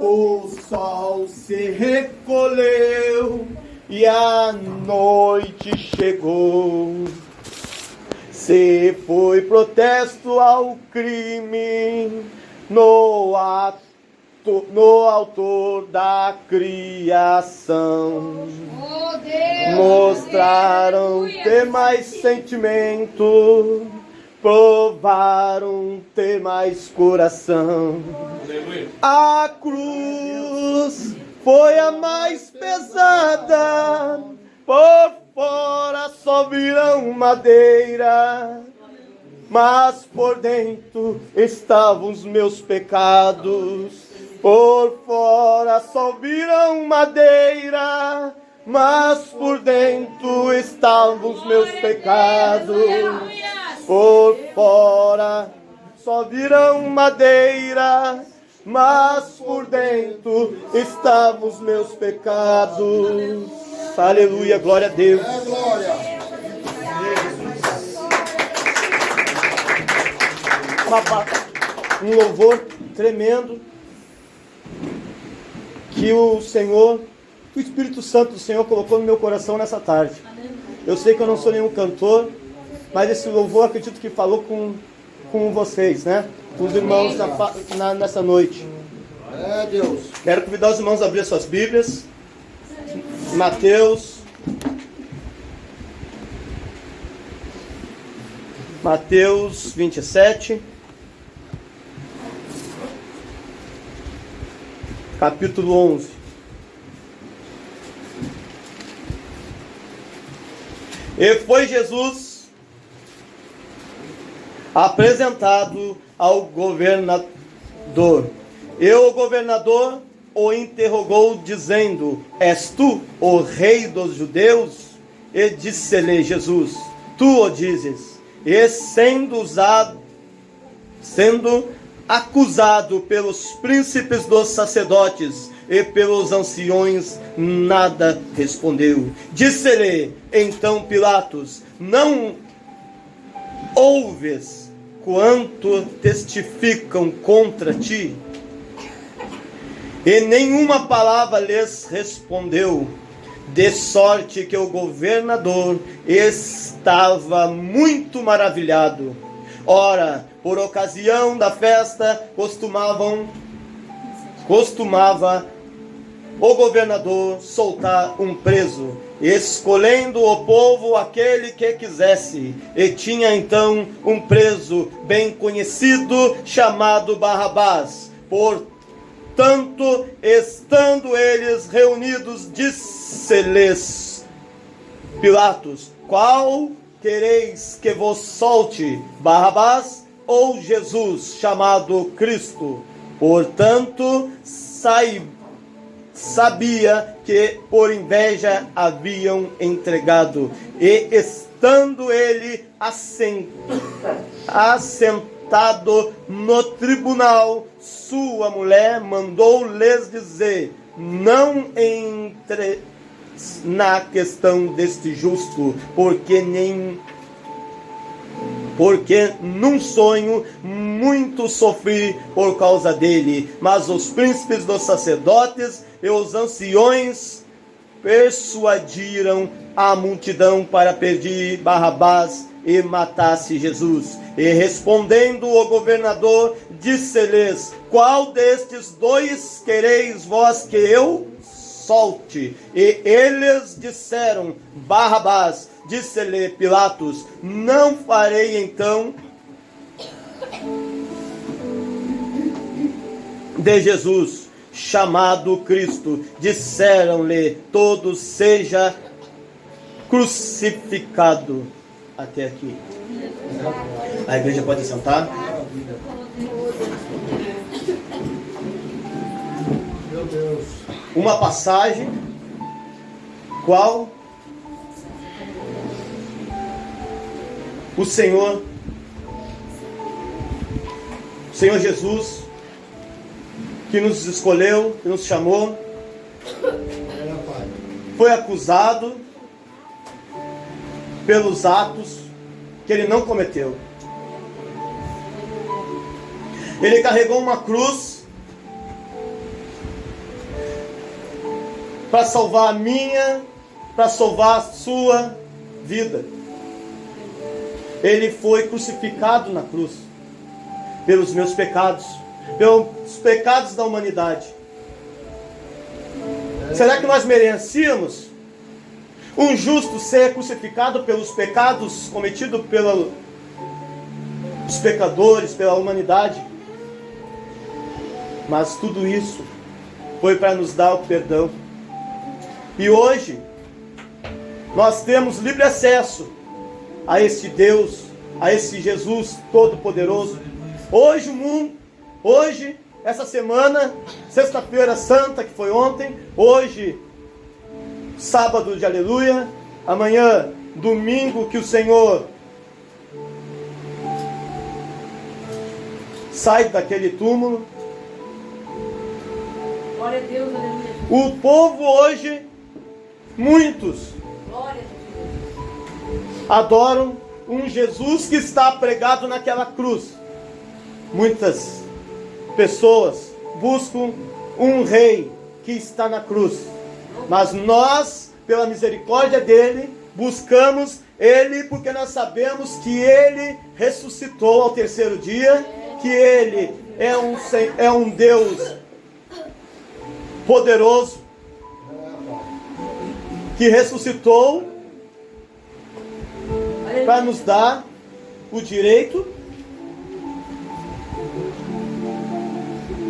O sol se recolheu e a noite chegou. Se foi protesto ao crime no autor da criação. Mostraram ter mais sentimento, provaram ter mais coração. A cruz foi a mais pesada, por fora só viram madeira, mas por dentro estavam os meus pecados. Por fora só viram madeira, mas por dentro estavam os meus pecados. Por fora só viram madeira, mas por dentro estavam os meus pecados. Aleluia, glória a Deus. Um louvor tremendo que o Senhor, o Espírito Santo do Senhor colocou no meu coração nessa tarde. Eu sei que eu não sou nenhum cantor, mas esse louvor acredito que falou com vocês, né? Com os irmãos nessa noite. É Deus. Quero convidar os irmãos a abrir suas Bíblias. Mateus 27, capítulo 11. E foi Jesus apresentado ao governador. E o governador o interrogou, dizendo: És tu o rei dos judeus? E disse-lhe Jesus: Tu o dizes. E sendo acusado pelos príncipes dos sacerdotes e pelos anciões, nada respondeu. Disse-lhe então Pilatos: Não ouves quanto testificam contra ti? E nenhuma palavra lhes respondeu, de sorte que o governador estava muito maravilhado. Ora, por ocasião da festa, costumava o governador soltar um preso, escolhendo o povo aquele que quisesse. E tinha então um preso bem conhecido, chamado Barrabás. Portanto, estando eles reunidos, disse-lhes Pilatos: Qual quereis que vos solte, Barrabás ou Jesus, chamado Cristo? Portanto, sabia que por inveja haviam entregado. E estando ele assentado no tribunal, sua mulher mandou-lhes dizer: Não entre na questão deste justo, porque num sonho muito sofri por causa dele. Mas os príncipes dos sacerdotes e os anciões persuadiram a multidão para pedir Barrabás e matasse Jesus. E respondendo o governador, disse-lhes: Qual destes dois quereis vós que eu solte? E eles disseram: Barrabás. Disse-lhe Pilatos: Não farei então de Jesus, chamado Cristo. Disseram-lhe todos: Seja crucificado. Até aqui. A igreja pode sentar. Meu Deus. Uma passagem qual o Senhor Jesus, que nos escolheu, que nos chamou, foi acusado pelos atos que ele não cometeu. Ele carregou uma cruz para salvar a minha, para salvar a sua vida. Ele foi crucificado na cruz pelos meus pecados, pelos pecados da humanidade. Será que nós merecíamos um justo ser crucificado pelos pecados cometidos pelos pecadores, pela humanidade? Mas tudo isso foi para nos dar o perdão. E hoje nós temos livre acesso a este Deus, a esse Jesus Todo-Poderoso. Hoje, essa semana, sexta-feira santa, que foi ontem, hoje, sábado de aleluia, amanhã, domingo, que o Senhor sai daquele túmulo. Glória a Deus, aleluia. O povo hoje, muitos, Glória a Deus. adoram um Jesus que está pregado naquela cruz. Muitas pessoas buscam um rei que está na cruz. Mas nós, pela misericórdia dele, buscamos ele porque nós sabemos que ele ressuscitou ao terceiro dia, que ele é um Deus poderoso, que ressuscitou para nos dar o direito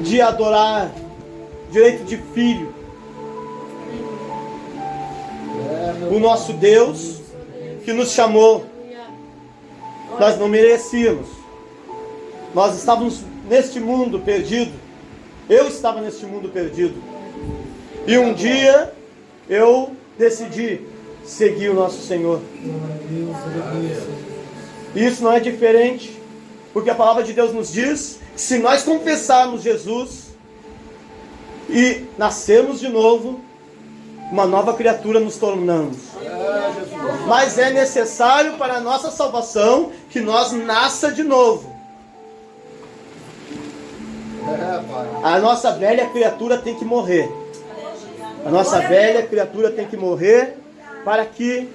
de adorar, direito de filho. O nosso Deus que nos chamou. Nós não merecíamos. Nós estávamos neste mundo perdido. Eu estava neste mundo perdido. E um dia eu decidi seguir o nosso Senhor. Isso não é diferente, porque a palavra de Deus nos diz que se nós confessarmos Jesus e nascermos de novo, uma nova criatura nos tornamos. Mas é necessário para a nossa salvação que nós nasça de novo. A nossa velha criatura tem que morrer. A nossa velha criatura tem que morrer para que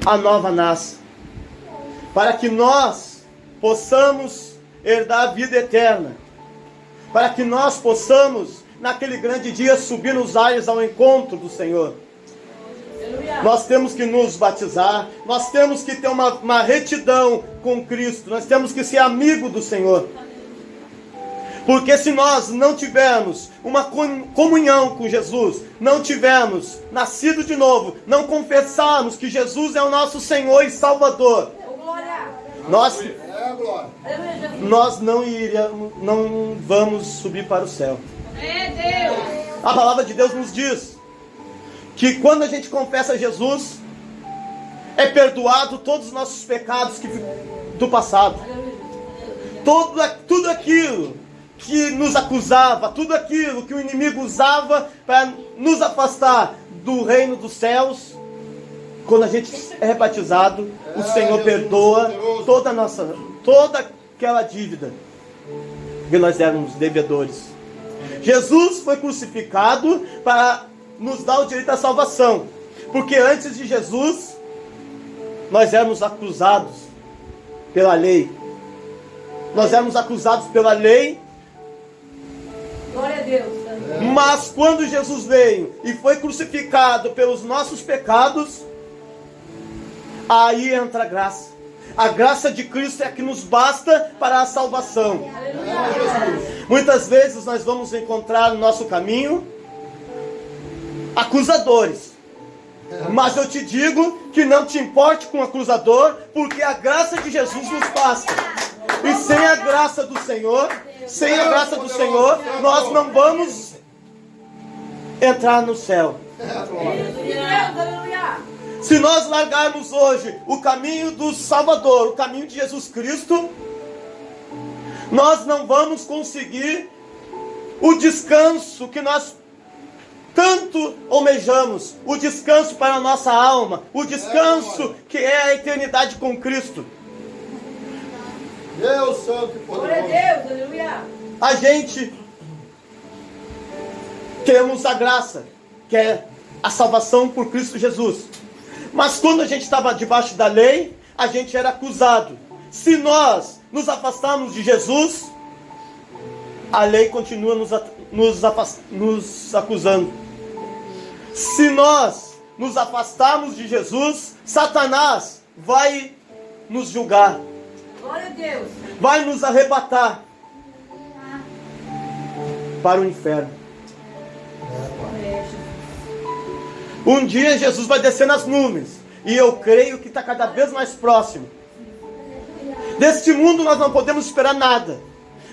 a nova nasça. Para que nós possamos herdar a vida eterna. Para que nós possamos, naquele grande dia, subir nos ares ao encontro do Senhor. Nós temos que nos batizar. Nós temos que ter uma retidão com Cristo. Nós temos que ser amigo do Senhor. Porque se nós não tivermos uma comunhão com Jesus, não tivermos nascido de novo, não confessarmos que Jesus é o nosso Senhor e Salvador, nós não vamos subir para o céu. A palavra de Deus nos diz que quando a gente confessa Jesus, é perdoado todos os nossos pecados do passado. Tudo aquilo que nos acusava, tudo aquilo que o inimigo usava para nos afastar do reino dos céus, quando a gente é batizado, o Senhor perdoa toda aquela dívida que nós éramos devedores. Jesus foi crucificado para nos dar o direito à salvação, porque antes de Jesus nós éramos acusados pela lei. Nós éramos acusados pela lei. Glória a Deus. Mas quando Jesus veio e foi crucificado pelos nossos pecados, aí entra a graça. A graça de Cristo é que nos basta para a salvação. Muitas vezes nós vamos encontrar no nosso caminho acusadores. Mas eu te digo que não te importe com o acusador, porque a graça de Jesus nos basta. E sem a graça do Senhor, nós não vamos entrar no céu. Se nós largarmos hoje o caminho do Salvador, o caminho de Jesus Cristo, nós não vamos conseguir o descanso que nós tanto almejamos, o descanso para a nossa alma, o descanso que é a eternidade com Cristo. Deus santo e poderoso. Glória a Deus, aleluia. A gente temos a graça, que é a salvação por Cristo Jesus. Mas quando a gente estava debaixo da lei, a gente era acusado. Se nós nos afastarmos de Jesus, a lei continua nos acusando. Se nós nos afastarmos de Jesus, Satanás vai nos julgar. Glória a Deus. Vai nos arrebatar para o inferno. Um dia Jesus vai descer nas nuvens. E eu creio que está cada vez mais próximo. Deste mundo nós não podemos esperar nada.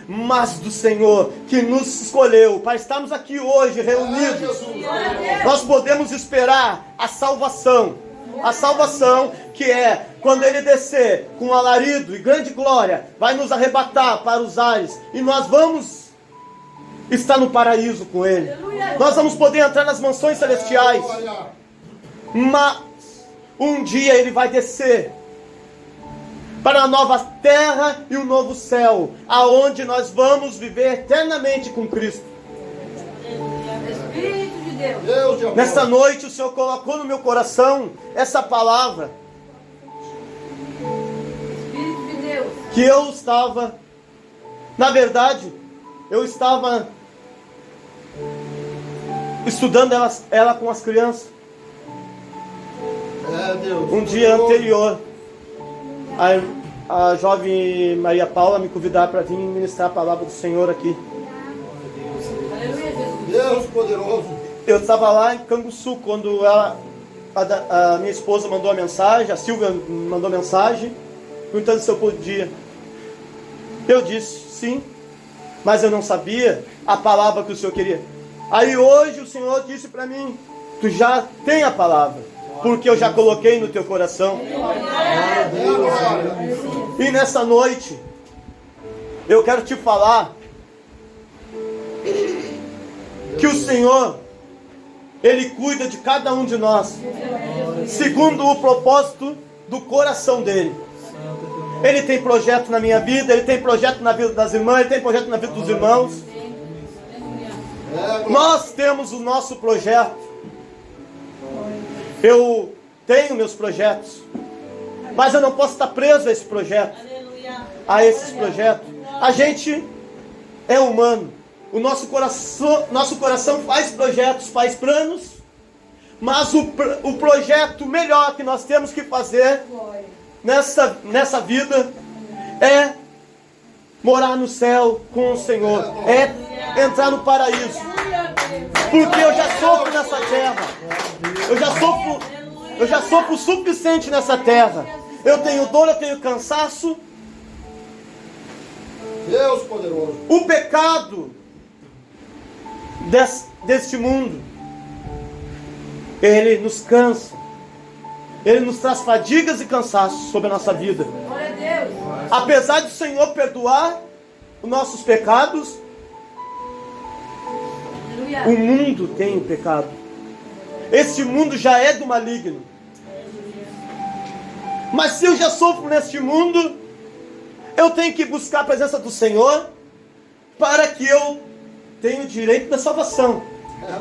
Mas do Senhor que nos escolheu para estarmos aqui hoje reunidos, nós podemos esperar a salvação. A salvação que é quando Ele descer com alarido e grande glória, vai nos arrebatar para os ares. E nós vamos estar no paraíso com Ele. Nós vamos poder entrar nas mansões celestiais. Mas um dia Ele vai descer para a nova terra e um novo céu, aonde nós vamos viver eternamente com Cristo. Espírito de Deus. Nesta noite o Senhor colocou no meu coração essa palavra, Espírito de Deus. que eu estava, na verdade, eu estava estudando ela com as crianças. Um dia anterior, a jovem Maria Paula me convidar para vir ministrar a palavra do Senhor aqui. Aleluia, Jesus. Deus poderoso. Eu estava lá em Canguçu quando a minha esposa mandou a mensagem, a Silvia me mandou mensagem, perguntando se eu podia. Eu disse sim, mas eu não sabia a palavra que o Senhor queria. Aí hoje o Senhor disse para mim: tu já tem a palavra, porque eu já coloquei no teu coração. E nessa noite eu quero te falar que o Senhor, Ele cuida de cada um de nós segundo o propósito do coração dEle. Ele tem projeto na minha vida, Ele tem projeto na vida das irmãs, Ele tem projeto na vida dos irmãos. Nós temos o nosso projeto. Eu tenho meus projetos, mas eu não posso estar preso a esse projeto, a esses projetos. A gente é humano. O nosso coração faz projetos, faz planos, mas o projeto melhor que nós temos que fazer nessa vida é morar no céu com o Senhor, é entrar no paraíso. Porque eu já sofro nessa terra, eu já sofro o suficiente nessa terra. Eu tenho dor, eu tenho cansaço. Deus poderoso. O pecado deste mundo, ele nos cansa, ele nos traz fadigas e cansaços sobre a nossa vida. Glória a Deus. Apesar do Senhor perdoar os nossos pecados, Aleluia. o mundo tem o pecado. Este mundo já é do maligno. Mas se eu já sofro neste mundo, eu tenho que buscar a presença do Senhor para que eu tenha o direito da salvação.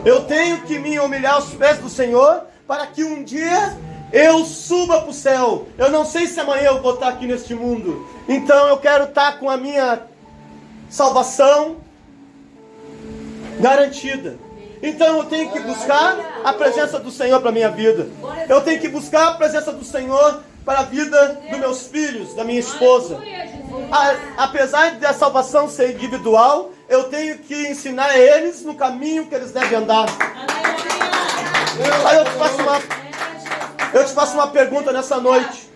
Eu tenho que me humilhar aos pés do Senhor para que um dia eu suba para o céu. Eu não sei se amanhã eu vou estar aqui neste mundo. Então eu quero estar com a minha salvação garantida. Então eu tenho que buscar a presença do Senhor para a minha vida. Eu tenho que buscar a presença do Senhor para a vida dos meus filhos, da minha esposa. Apesar da salvação ser individual, eu tenho que ensinar a eles no caminho que eles devem andar. Aí eu te faço uma pergunta nessa noite.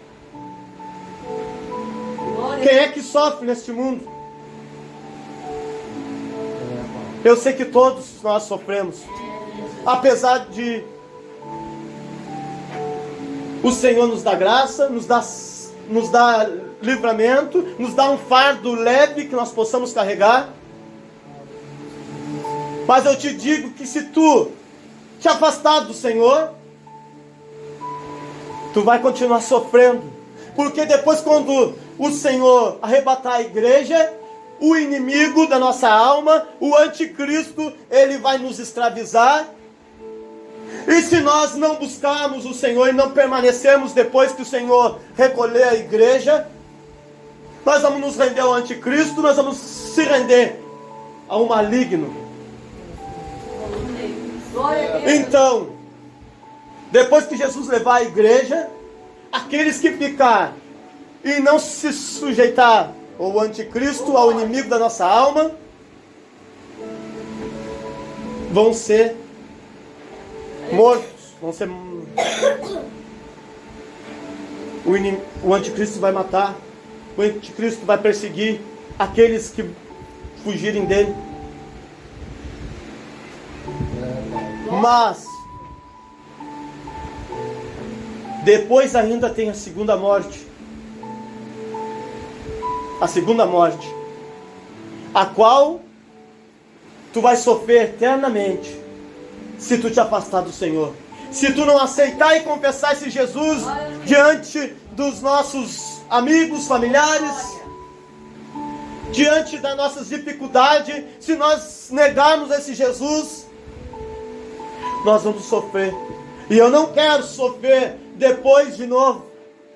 Quem é que sofre neste mundo? Eu sei que todos nós sofremos. Apesar de o Senhor nos dá graça, nos dá livramento, nos dá um fardo leve que nós possamos carregar. Mas eu te digo que se tu te afastar do Senhor, tu vai continuar sofrendo. Porque depois, quando o Senhor arrebatar a igreja, o inimigo da nossa alma, o anticristo, ele vai nos escravizar E se nós não buscarmos o Senhor e não permanecermos depois que o Senhor recolher a igreja, nós vamos nos render ao anticristo, nós vamos se render ao maligno. Glória a Deus. Então, depois que Jesus levar a igreja, aqueles que ficar e não se sujeitar ao anticristo, ao inimigo da nossa alma, vão ser mortos, vão ser... O anticristo vai matar, o anticristo vai perseguir aqueles que fugirem dele. Mas depois ainda tem a segunda morte. A segunda morte, a qual tu vai sofrer eternamente se tu te afastar do Senhor. Se tu não aceitar e confessar esse Jesus diante dos nossos amigos, familiares, diante das nossas dificuldades, se nós negarmos esse Jesus, nós vamos sofrer. E eu não quero sofrer depois de novo,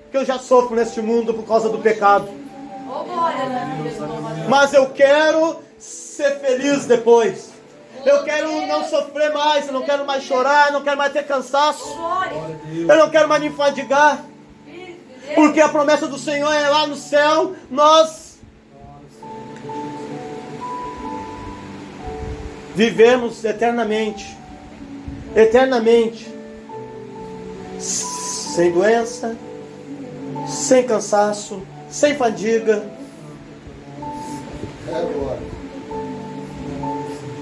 que eu já sofro neste mundo por causa do pecado. Oh, glória a Deus. Mas eu quero ser feliz depois. Eu quero não sofrer mais, eu não quero mais chorar, eu não quero mais ter cansaço, Glória. eu não quero mais me fadigar, Espírito de Deus. porque a promessa do Senhor é lá no céu, nós vivemos eternamente, eternamente, sem doença, sem cansaço, sem fadiga. É agora.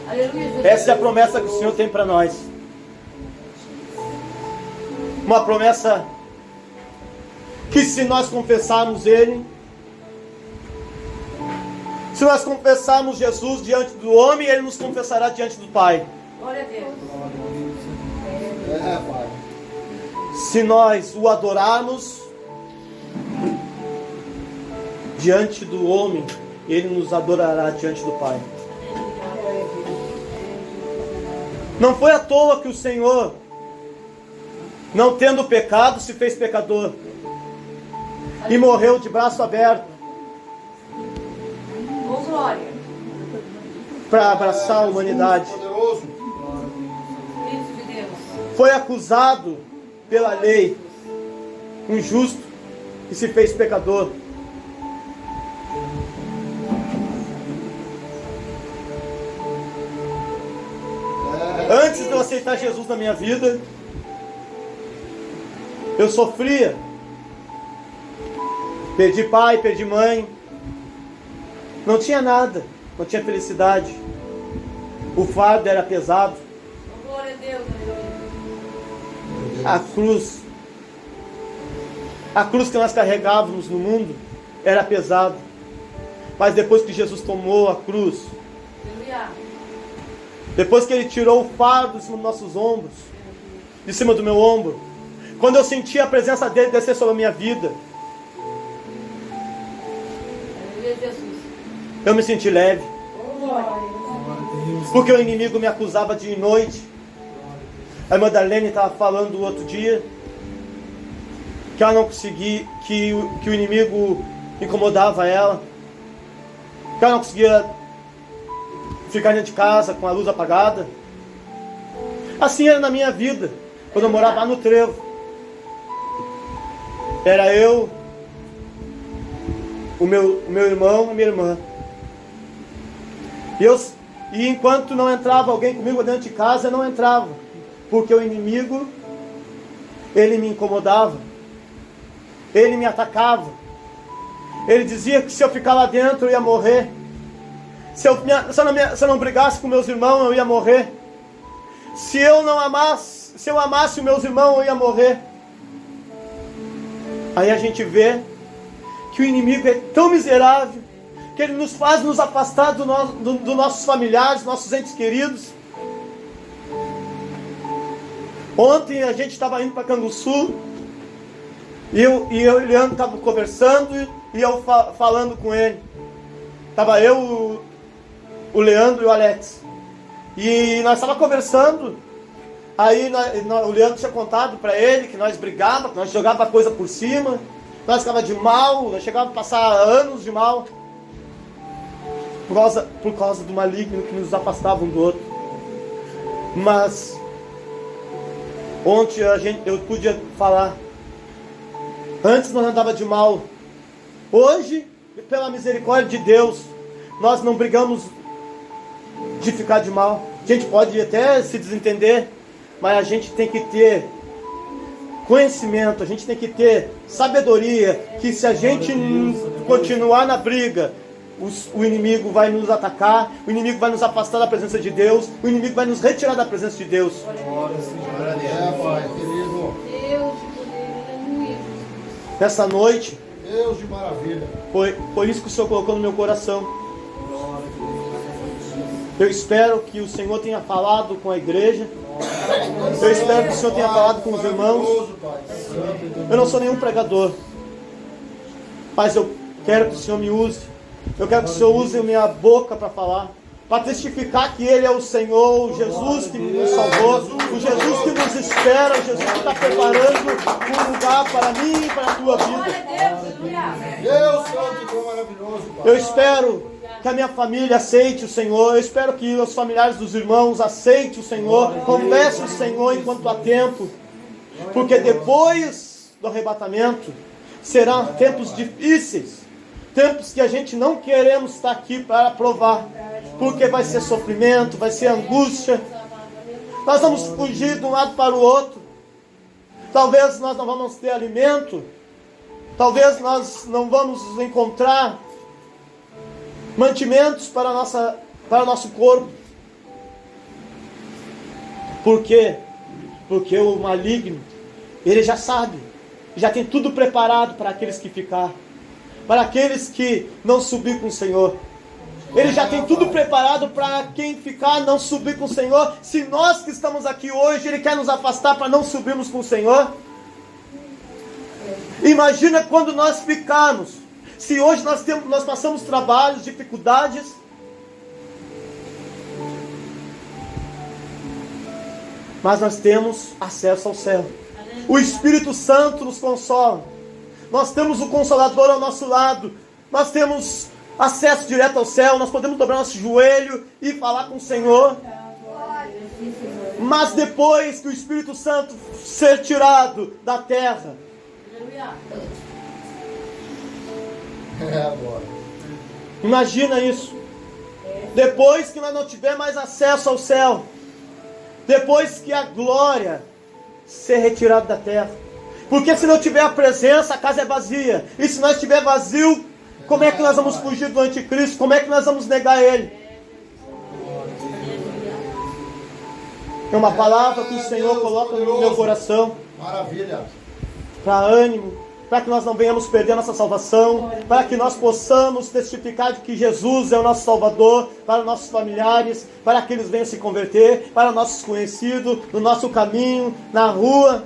Aleluia, Jesus. Essa é a promessa que o Senhor tem para nós. Uma promessa que, se nós confessarmos Ele, se nós confessarmos Jesus diante do homem, Ele nos confessará diante do Pai. Glória a Deus. É, Pai. Se nós o adorarmos diante do homem, Ele nos adorará diante do Pai. Não foi à toa que o Senhor, não tendo pecado, se fez pecador e morreu de braço aberto Oh, glória. para abraçar a humanidade. Poderoso. Espírito de Deus. Foi acusado pela lei, injusto, e se fez pecador. Antes de eu aceitar Jesus na minha vida, eu sofria. Perdi pai, perdi mãe. Não tinha nada, não tinha felicidade. O fardo era pesado. Oh, glória a Deus. Aleluia. A cruz que nós carregávamos no mundo era pesado. Mas depois que Jesus tomou a cruz, Aleluia. depois que Ele tirou o fardo de cima dos nossos ombros, de cima do meu ombro, quando eu senti a presença dEle descer sobre a minha vida, Aleluia, Jesus. eu me senti leve. Oh, glória. Porque o inimigo me acusava dia e noite. A irmã Darlene estava falando o outro dia que ela não conseguia, que o inimigo incomodava ela, que ela não conseguia ficar dentro de casa com a luz apagada. Assim era na minha vida, quando eu morava lá no Trevo. Era eu, o meu irmão e minha irmã. E enquanto não entrava alguém comigo dentro de casa, eu não entrava. Porque o inimigo, ele me incomodava. Ele me atacava. Ele dizia que se eu ficar lá dentro eu ia morrer. Se eu não brigasse com meus irmãos, eu ia morrer. Se eu amasse os meus irmãos, eu ia morrer. Aí a gente vê que o inimigo é tão miserável que ele nos faz nos afastar dos nossos familiares, nossos entes queridos. Ontem a gente estava indo para Canguçu e eu e o Leandro estavam conversando e eu falando com ele. Estava eu, o Leandro e o Alex. E nós estávamos conversando. Aí o Leandro tinha contado para ele que nós brigávamos, que nós jogávamos coisa por cima, nós ficava de mal, nós chegávamos a passar anos de mal, por causa do maligno que nos afastava um do outro. Mas ontem eu pude falar, antes nós andava de mal, hoje, pela misericórdia de Deus, nós não brigamos de ficar de mal. A gente pode até se desentender, mas a gente tem que ter conhecimento, a gente tem que ter sabedoria, que se a gente continuar na briga, o inimigo vai nos atacar, o inimigo vai nos afastar da presença de Deus, o inimigo vai nos retirar da presença de Deus. Pai, querido. Deus de poder, aleluia. Nessa noite, Deus de maravilha. foi isso que o Senhor colocou no meu coração. Eu espero que o Senhor tenha falado com a igreja. Eu espero que o Senhor tenha falado com os irmãos. Eu não sou nenhum pregador, mas eu quero que o Senhor me use. Eu quero que o Senhor use a minha boca para falar, para testificar que Ele é o Senhor, o Jesus que nos salvou, o Jesus que nos espera, o Jesus que está preparando um lugar para mim e para a tua vida. Glória a Deus, aleluia. Deus santo, tão maravilhoso, Pai. Eu espero que a minha família aceite o Senhor. Eu espero que os familiares dos irmãos aceitem o Senhor. Confesse o Senhor enquanto há tempo. Porque depois do arrebatamento serão tempos difíceis. Tempos que a gente não queremos estar aqui para provar. Porque vai ser sofrimento, vai ser angústia. Nós vamos fugir de um lado para o outro. Talvez nós não vamos ter alimento. Talvez nós não vamos encontrar mantimentos para o nosso corpo. Por quê? Porque o maligno, ele já sabe, já tem tudo preparado para aqueles que ficar, para aqueles que não subir com o Senhor. Ele já tem tudo preparado para quem ficar, não subir com o Senhor. Se nós que estamos aqui hoje, Ele quer nos afastar para não subirmos com o Senhor. Imagina quando nós ficarmos. Se hoje nós passamos trabalhos, dificuldades, mas nós temos acesso ao céu. O Espírito Santo nos consola. Nós temos o Consolador ao nosso lado. Nós temos acesso direto ao céu. Nós podemos dobrar nosso joelho e falar com o Senhor. Mas depois que o Espírito Santo ser tirado da terra, Aleluia. Agora. imagina isso. Depois que nós não tiver mais acesso ao céu, depois que a glória ser retirada da terra, porque se não tiver a presença, a casa é vazia. E se nós estiver vazio, como é que nós vamos fugir do anticristo? Como é que nós vamos negar ele? É uma palavra que o Senhor coloca no meu coração, Maravilha. para ânimo, para que nós não venhamos perder a nossa salvação, para que nós possamos testificar de que Jesus é o nosso Salvador, para nossos familiares, para que eles venham se converter, para nossos conhecidos, no nosso caminho, na rua.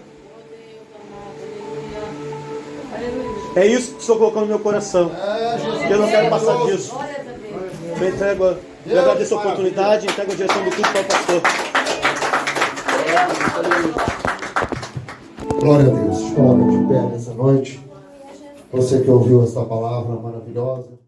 É isso que o Senhor colocou no meu coração. Eu não quero passar disso. Glória a Deus. Eu agradeço a oportunidade, entrego a direção do culto para o pastor. Glória a Deus. Coloca de pé nessa noite. Você que ouviu esta palavra maravilhosa.